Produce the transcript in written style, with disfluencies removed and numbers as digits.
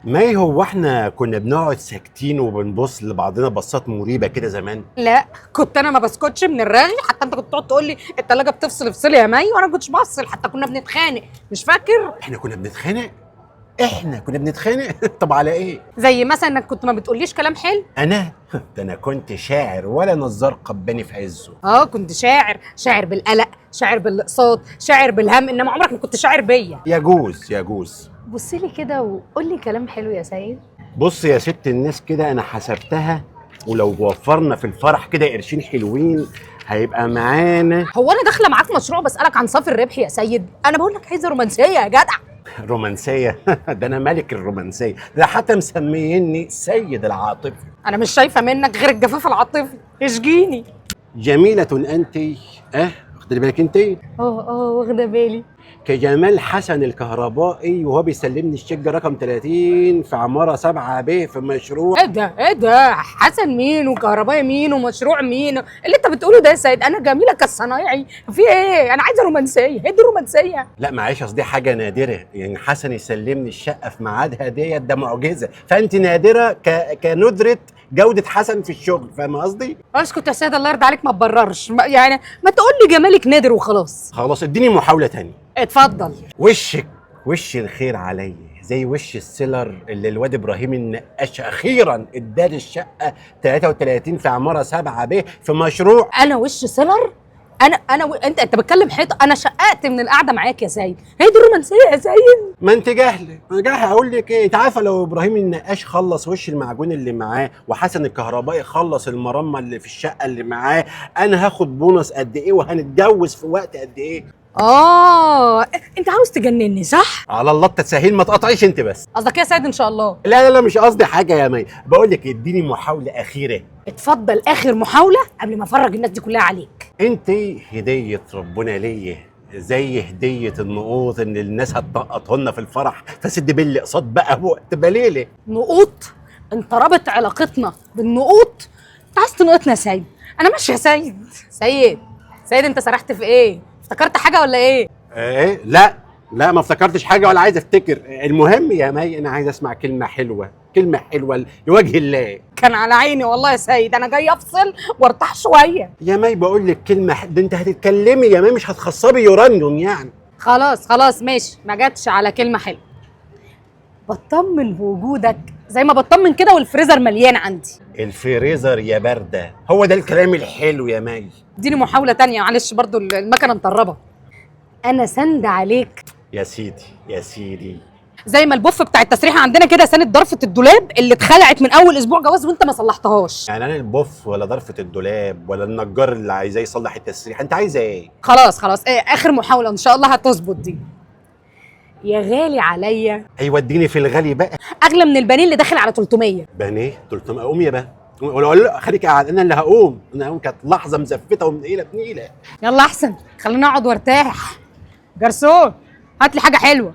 ما هو احنا كنا بنقعد ساكتين وبنبص لبعضنا بصات مريبه كده زمان؟ لا، كنت انا ما بسكتش من الرغي. حتى انت كنت تقعد تقول لي التلاجه بتفصل افصلي يا مي، وانا ما كنتش بفصل. حتى كنا بنتخانق، مش فاكر؟ احنا كنا بنتخانق؟ احنا كنا بنتخانق؟ طب على ايه؟ زي مثلا انك كنت ما بتقوليش كلام حلو. انا ده انا كنت شاعر ولا نزار قباني في عزه. كنت شاعر بالقلق، شاعر بالاقساط، شاعر بالهم، انما عمرك ما كنت شاعر بيا. يجوز. بص لي كده وقول لي كلام حلو يا سيد. بص يا ست الناس كده، انا حسبتها ولو وفرنا في الفرح كده قرشين حلوين هيبقى معانا. هو انا داخله معاك مشروع بسالك عن صافي الربح يا سيد؟ انا بقول لك عايزه رومانسيه يا جدع. رومانسيه؟ ده انا ملك الرومانسيه، ده حتى مسميني سيد العاطفه. انا مش شايفه منك غير الجفاف العاطفي، اشجيني. جميله انت، خدي بالك انت واخده بالي. كجمال حسن الكهربائي وهو بيسلمني الشقه رقم 30 في عماره 7 ب في مشروع. ايه ده حسن مين وكهربائي مين ومشروع مين اللي انت بتقوله ده يا سيد؟ انا جميله كالصنايعي، في ايه؟ انا عايزه رومانسيه، ايه دي رومانسيه؟ لا معلش، قصدي حاجه نادره، يعني حسن يسلمني الشقه في ميعادها ديت ده معجزه، فانت نادره كندره جوده حسن في الشغل، فاهم قصدي؟ اسكت يا سيد، الله يرضى عليك، ما تبررش يعني، ما تقول لي جمالك نادر وخلاص. خلاص اديني محاوله تانية. اتفضل. وش الخير عليا زي وش السيلر اللي الواد ابراهيم النقاش اخيرا اداني الشقه 33 في عماره 7 ب في مشروع. انا وش سيلر؟ انت بتكلم حيطه؟ انا شققت من القعده معاك يا سيد، هي دي الرومانسيه يا سيد؟ ما انت جاهله، انا جاهله اقول لك ايه. انت عارفه لو ابراهيم النقاش خلص وش المعجون اللي معاه وحسن الكهربائي خلص المرمى اللي في الشقه اللي معاه، انا هاخد بونص قد ايه وهنتجوز في وقت قد ايه؟ انت عاوز تجنني صح؟ على الله التسهيل، ما تقطعيش انت بس. قصدك ايه يا سيد ان شاء الله؟ لا مش قصدي حاجه يا مي، بقول لك اديني محاوله اخيره. اتفضل اخر محاوله قبل ما افرج الناس دي كلها عليك. انت هديه ربنا ليا، زي هديه النقوط ان الناس هتنقطه لنا في الفرح، فسد باللي قصاد بقى وقت بليله. نقوط؟ انت رابط علاقتنا بالنقوط؟ انت عايز تنقطنا يا سيد؟ انا ماشي يا سيد. سيد انت سرحت في ايه؟ افتكرت حاجه ولا ايه؟ ايه؟ لا ما افتكرتش حاجه ولا عايز افتكر. المهم يا مي انا عايز اسمع كلمه حلوه لوجه الله. كان على عيني والله يا سيد، انا جاي افصل وارتاح شويه. يا مي بقول لك كلمه ده انت هتتكلمي يا مي، مش هتخصبي يورانيوم يعني. خلاص ماشي، ما جاتش على كلمه حلوه. بطمن بوجودك زي ما بطمن كده والفريزر مليان عندي. الفريزر يا بارده، هو ده الكلام الحلو يا مي. اديني محاوله تانية معلش، برضو المكنه مطربه. انا سند عليك يا سيدي زي ما البوف بتاع التسريحه عندنا كده ساند ضرفه الدولاب اللي اتخلعت من اول اسبوع جواز وانت ما صلحتهاش. يعني انا البوف ولا ضرفه الدولاب ولا النجار اللي عايزاه يصلح التسريح؟ انت عايزه ايه؟ خلاص ايه اخر محاوله ان شاء الله هتظبط دي. يا غالي عليا. هيوديني في الغالي بقى. اغلى من البانيه اللي داخل على 300. بانيه 300؟ قوم يا بقى، ولا خليك قاعد، انا اللي هقوم. كانت لحظه مزفته ومنيله بنيله. يلا احسن خليني اقعد وارتاح. جرسون هات لي حاجه حلوه.